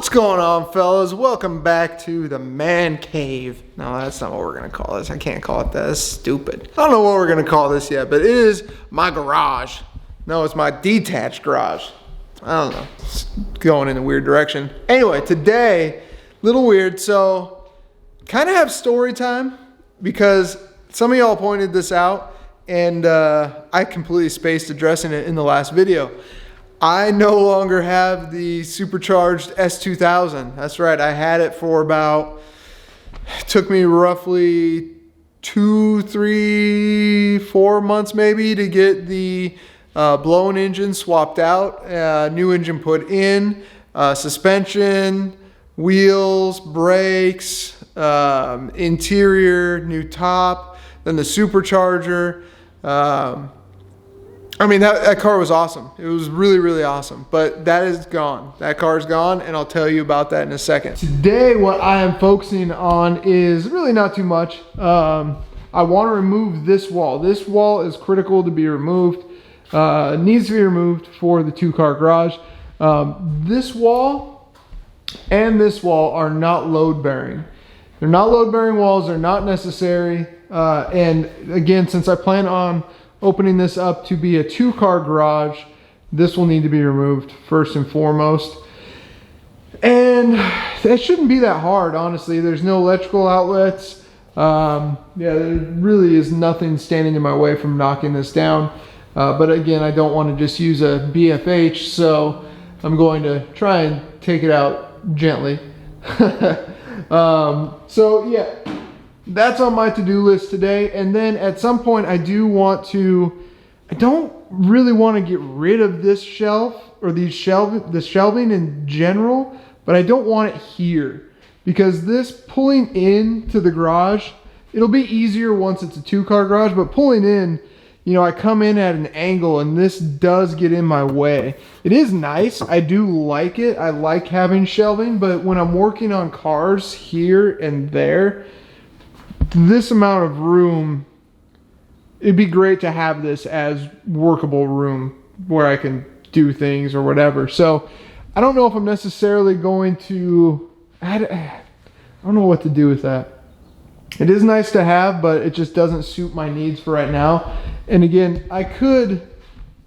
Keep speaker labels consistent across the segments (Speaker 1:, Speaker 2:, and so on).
Speaker 1: What's going on, fellas? Welcome back to the man cave. No, that's not what we're gonna call this. I can't call it that. That's stupid. I don't know what we're gonna call this yet, but it is my garage. No, it's my detached garage. I don't know. It's going in a weird direction. Anyway, today, little weird. So, kind of have story time because some of y'all pointed this out, and I completely spaced addressing it in the last video. I no longer have the Supercharged S2000. That's right, I had it for about, it took me roughly 2, 3, 4 months maybe to get the blown engine swapped out, new engine put in, suspension, wheels, brakes, interior, new top, then the supercharger. I mean, that car was awesome. It was really, really awesome. But that is gone. That car is gone, and I'll tell you about that in a second. Today, what I am focusing on is really not too much. I want to remove this wall. This wall is critical to be removed. Needs to be removed for the two-car garage. This wall and this wall are not load-bearing. They're not load-bearing walls. They're not necessary. And again, since I plan on opening this up to be a two-car garage, this will need to be removed first and foremost. And it shouldn't be that hard, honestly. There's no electrical outlets. Yeah, there really is nothing standing in my way from knocking this down. But again, I don't want to just use a BFH, so I'm going to try and take it out gently. So yeah, that's on my to-do list today. And then at some point I don't really want to get rid of this shelf or the shelving in general, but I don't want it here because this pulling into the garage, it'll be easier once it's a two-car garage, but pulling in, you know, I come in at an angle and this does get in my way. It is nice. I do like it. I like having shelving, but when I'm working on cars here and there, this amount of room, it'd be great to have this as workable room where I can do things or whatever. So I don't know if I'm necessarily going to, I don't know what to do with that. It is nice to have, but it just doesn't suit my needs for right now. And again, I could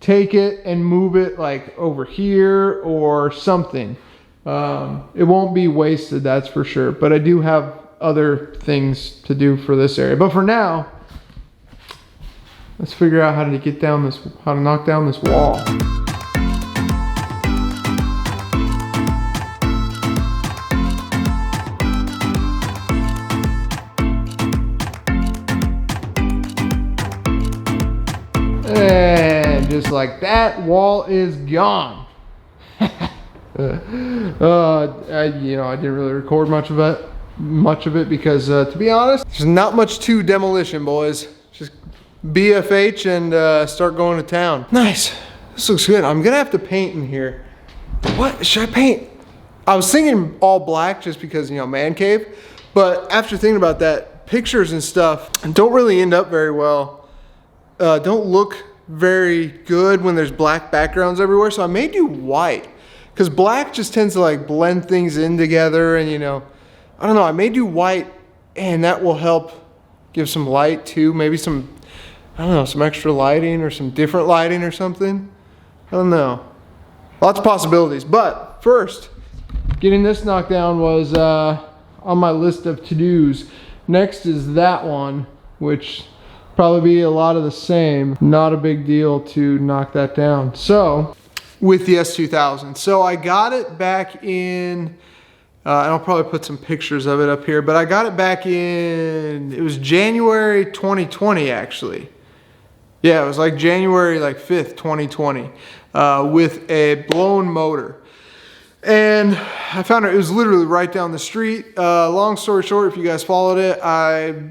Speaker 1: take it and move it like over here or something. It won't be wasted, that's for sure. But I do have other things to do for this area. But for now, let's figure out how to get down this, how to knock down this wall. And just like that, wall is gone. You know, I didn't really record much of it because to be honest, there's not much to demolition, boys. Just BFH and start going to town. Nice. This looks good. I'm gonna have to paint in here. What should I paint? I was thinking all black just because, you know, man cave, but after thinking about that, pictures and stuff don't really end up very well. Don't look very good when there's black backgrounds everywhere, so I may do white because black just tends to like blend things in together, and you know, I don't know, I may do white and that will help give some light too, maybe some, I don't know, some extra lighting or some different lighting or something. I don't know, lots of possibilities. But first, getting this knocked down was on my list of to-dos. Next is that one, which probably be a lot of the same. Not a big deal to knock that down. So with the S2000, so I got it back in, and I'll probably put some pictures of it up here, but I got it back in, it was January 2020 actually. Yeah, it was like January 5th, 2020, with a blown motor. And I found it was literally right down the street. Long story short, if you guys followed it, I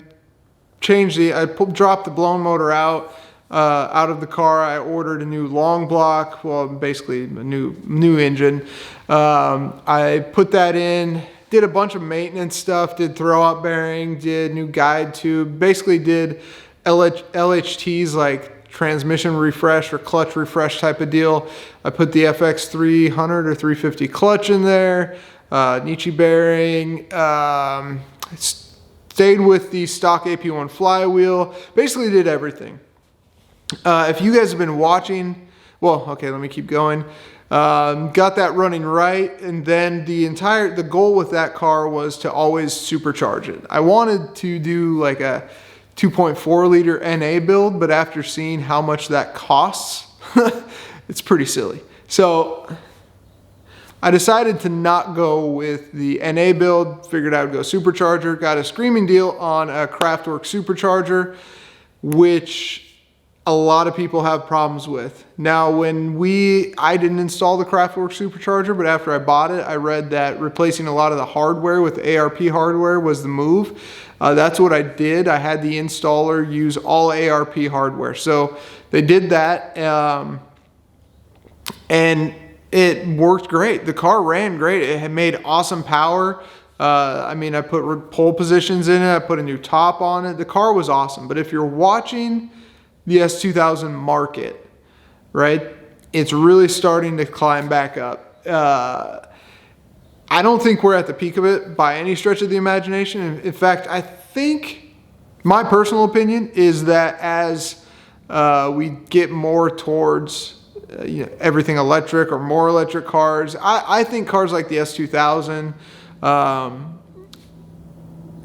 Speaker 1: dropped the blown motor out of the car. I ordered a new long block, well, basically a new engine. I put that in, did a bunch of maintenance stuff, did throwout bearing, did new guide tube, basically did LHTs like transmission refresh or clutch refresh type of deal. I put the FX 300 or 350 clutch in there. Nichi bearing, stayed with the stock AP1 flywheel, basically did everything. If you guys have been watching, well, okay, let me keep going. Got that running right, and then the goal with that car was to always supercharge it. I wanted to do like a 2.4 liter NA build, but after seeing how much that costs, it's pretty silly. So I decided to not go with the NA build, figured I would go supercharger, got a screaming deal on a Kraftwerks Supercharger, which a lot of people have problems with. Now, I didn't install the Kraftwerks Supercharger, but after I bought it, I read that replacing a lot of the hardware with ARP hardware was the move. That's what I did. I had the installer use all ARP hardware. So they did that, and it worked great. The car ran great. It had made awesome power. I mean, I put pole positions in it. I put a new top on it. The car was awesome. But if you're watching the S2000 market, right, it's really starting to climb back up. I don't think we're at the peak of it by any stretch of the imagination. In fact, I think my personal opinion is that as we get more towards everything electric or more electric cars, I think cars like the S2000,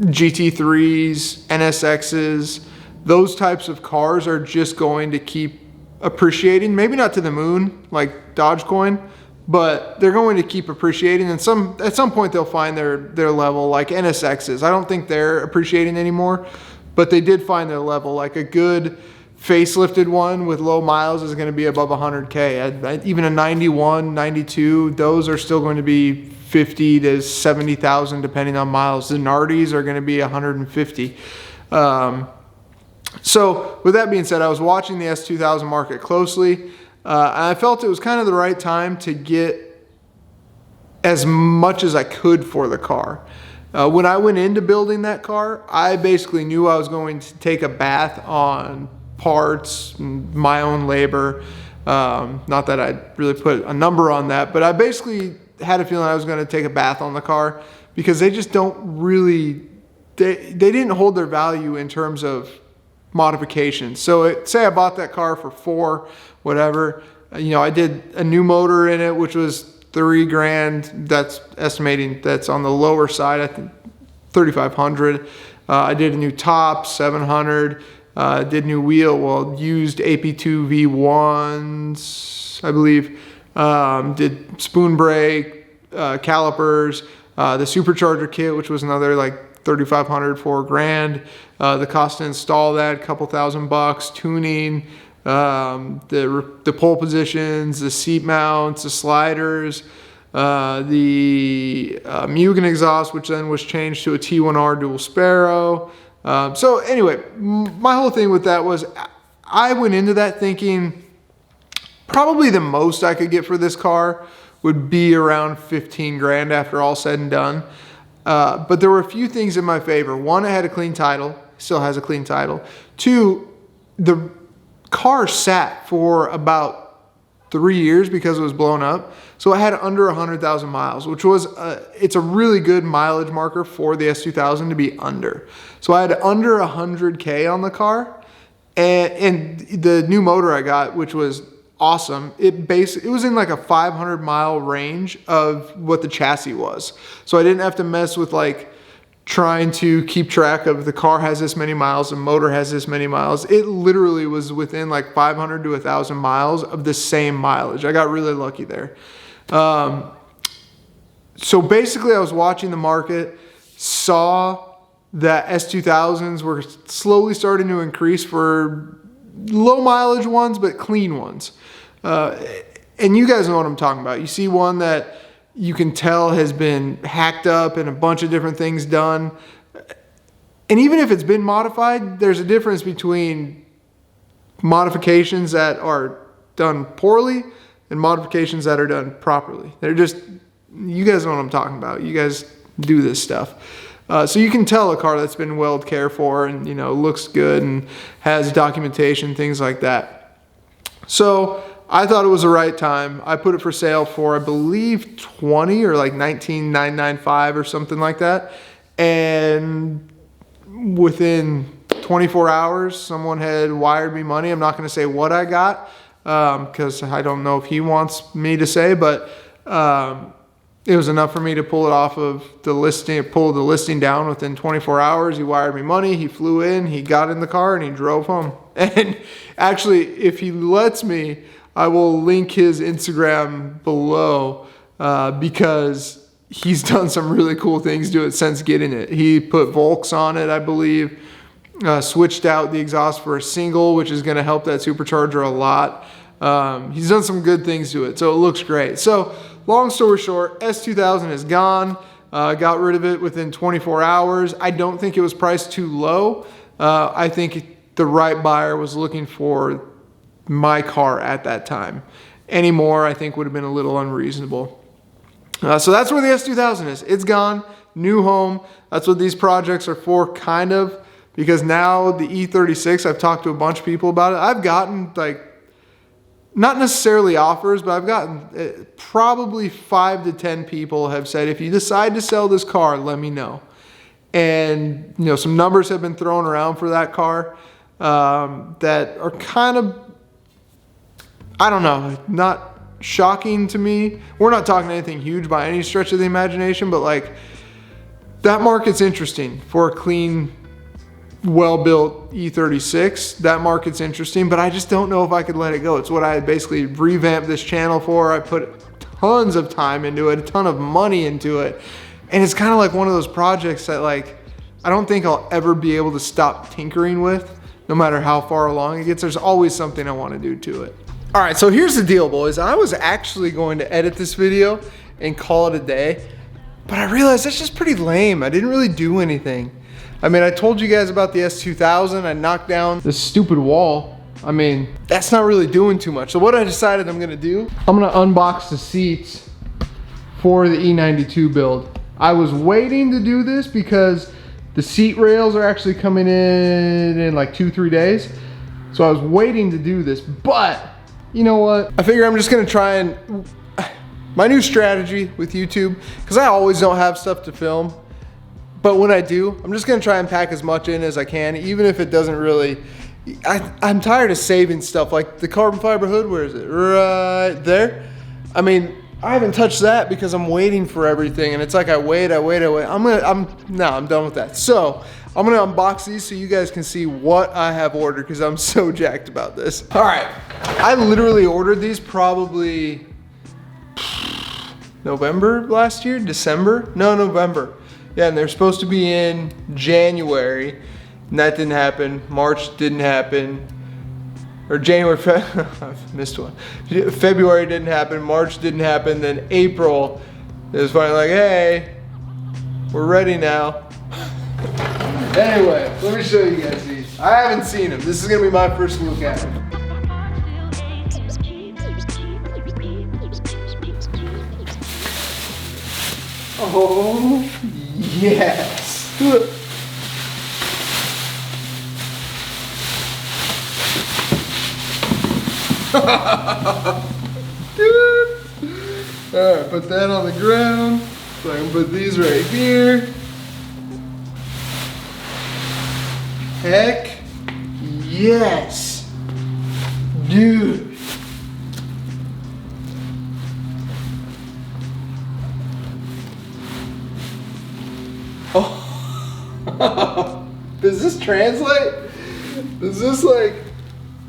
Speaker 1: GT3s, NSXs, those types of cars are just going to keep appreciating. Maybe not to the moon like Dogecoin, but they're going to keep appreciating, and at some point they'll find their level, like NSXs. I don't think they're appreciating anymore, but they did find their level. Like a good facelifted one with low miles is going to be above 100K. Even a 91, 92, those are still going to be 50 to 70,000 depending on miles. The Nardis are going to be 150. So with that being said, I was watching the S2000 market closely, and I felt it was kind of the right time to get as much as I could for the car. When I went into building that car, I basically knew I was going to take a bath on parts, my own labor. Not that I really put a number on that, but I basically had a feeling I was going to take a bath on the car because they just don't really, they didn't hold their value in terms of modifications. So say I bought that car for $4,000, whatever, I did a new motor in it, which was $3,000. That's estimating that's on the lower side. I think $3,500. I did a new top, $700. Did new wheel, used AP2 V1s, I believe. Did spoon brake, calipers, the supercharger kit, which was another like $3,500, $4,000. The cost to install that, a couple $1,000. Tuning, the pole positions, the seat mounts, the sliders, the Mugen exhaust, which then was changed to a T1R dual Sparrow. So anyway, my whole thing with that was I went into that thinking probably the most I could get for this car would be around $15,000 after all said and done. But there were a few things in my favor. One, it had a clean title, still has a clean title. Two, the car sat for about 3 years because it was blown up. So it had under 100,000 miles, which was, it's a really good mileage marker for the S2000 to be under. So I had under 100K on the car, and the new motor I got, which was awesome, it was in like a 500 mile range of what the chassis was. So I didn't have to mess with like trying to keep track of the car has this many miles, the motor has this many miles. It literally was within like 500 to 1,000 miles of the same mileage. I got really lucky there. So basically I was watching the market, saw that S2000s were slowly starting to increase for low mileage ones, but clean ones. And you guys know what I'm talking about. You see one that you can tell has been hacked up and a bunch of different things done. And even if it's been modified, there's a difference between modifications that are done poorly and modifications that are done properly. They're just, you guys know what I'm talking about. You guys do this stuff. So you can tell a car that's been well cared for and, looks good and has documentation, things like that. So I thought it was the right time. I put it for sale for, I believe, 20 or like 19,995 or something like that. And within 24 hours, someone had wired me money. I'm not going to say what I got because I don't know if he wants me to say, but it was enough for me to pull it off of the listing, pull the listing down within 24 hours. He wired me money. He flew in, he got in the car, and he drove home. And actually, if he lets me, I will link his Instagram below because he's done some really cool things to it since getting it. He put Volks on it, I believe, switched out the exhaust for a single, which is going to help that supercharger a lot. He's done some good things to it, so it looks great. So long story short, S2000 is gone. Got rid of it within 24 hours. I don't think it was priced too low. I think the right buyer was looking for my car at that time. Any more, I think, would have been a little unreasonable. So that's where the S2000 is. It's gone, new home. That's what these projects are for, kind of, because now the E36, I've talked to a bunch of people about it. I've gotten, like, not necessarily offers, but I've gotten probably 5 to 10 people have said, if you decide to sell this car, let me know. And, you know, some numbers have been thrown around for that car that are kind of, I don't know, not shocking to me. We're not talking anything huge by any stretch of the imagination, but like that market's interesting for a clean, well-built E36. That market's interesting, but I just don't know if I could let it go. It's what I basically revamped this channel for. I put tons of time into it, a ton of money into it. And it's kind of like one of those projects that, like, I don't think I'll ever be able to stop tinkering with, no matter how far along it gets. There's always something I want to do to it. All right, so here's the deal, boys. I was actually going to edit this video and call it a day, but I realized that's just pretty lame. I didn't really do anything. I mean, I told you guys about the S2000. I knocked down this stupid wall. I mean, that's not really doing too much. So what I decided I'm gonna do, I'm gonna unbox the seats for the E92 build. I was waiting to do this because the seat rails are actually coming in like 2-3 days. So I was waiting to do this, but you know what? I figure I'm just gonna try and, my new strategy with YouTube, because I always don't have stuff to film, but when I do, I'm just gonna try and pack as much in as I can, even if it doesn't really, I'm tired of saving stuff, like the carbon fiber hood, where is it? Right there. I mean, I haven't touched that because I'm waiting for everything, and it's like I wait. I'm done with that. So I'm gonna unbox these so you guys can see what I have ordered, because I'm so jacked about this. All right, I literally ordered these probably November last year, December? No, November. Yeah, and they're supposed to be in January, and that didn't happen. March didn't happen. Or January, I've missed one. February didn't happen, March didn't happen, then April, it was finally like, hey, we're ready now. Anyway, let me show you guys these. I haven't seen them. This is gonna be my first look at them. Oh, yes. Dude. All right, put that on the ground. So I can put these right here. Heck yes, dude. Oh, does this translate? Is this like,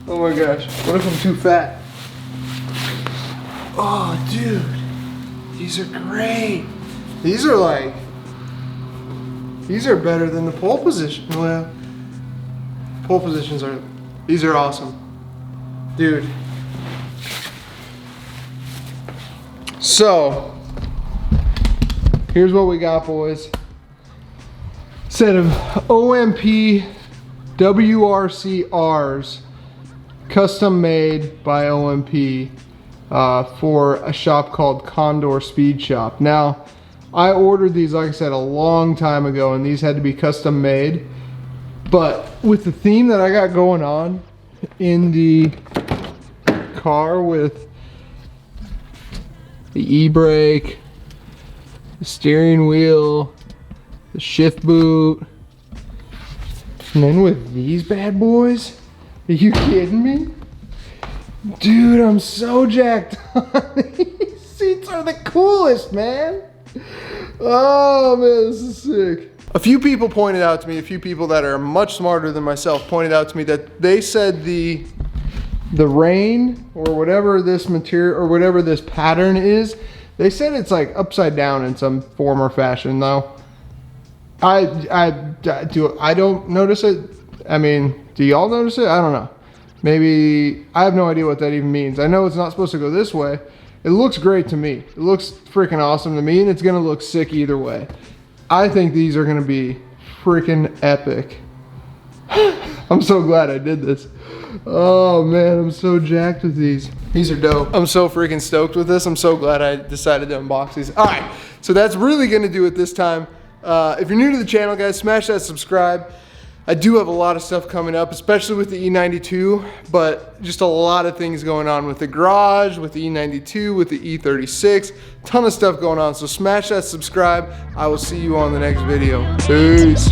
Speaker 1: oh my gosh, what if I'm too fat? Oh, dude, these are great. These are like, these are better than the pole position. Well, pole positions are, these are awesome. Dude. So, here's what we got, boys. Set of OMP wrc-r's, custom made by OMP for a shop called Condor Speed Shop. Now, I ordered these, like I said, a long time ago, and these had to be custom made. But with the theme that I got going on in the car with the e-brake, the steering wheel, the shift boot, and then with these bad boys? Are you kidding me? Dude, I'm so jacked on. These seats are the coolest, man. Oh man, this is sick. A few people pointed out to me, a few people that are much smarter than myself pointed out to me that they said the rain or whatever this material or whatever this pattern is, they said it's like upside down in some form or fashion. Though I don't notice it. I mean, do y'all notice it? I don't know. Maybe, I have no idea what that even means. I know it's not supposed to go this way. It looks great to me. It looks freaking awesome to me, and it's gonna look sick either way. I think these are gonna be freaking epic. I'm so glad I did this. Oh man, I'm so jacked with these. These are dope. I'm so freaking stoked with this. I'm so glad I decided to unbox these. All right, so that's really gonna do it this time. If you're new to the channel, guys, smash that subscribe. I do have a lot of stuff coming up, especially with the E92, but just a lot of things going on with the garage, with the E92, with the E36, ton of stuff going on. So smash that subscribe. I will see you on the next video. Peace.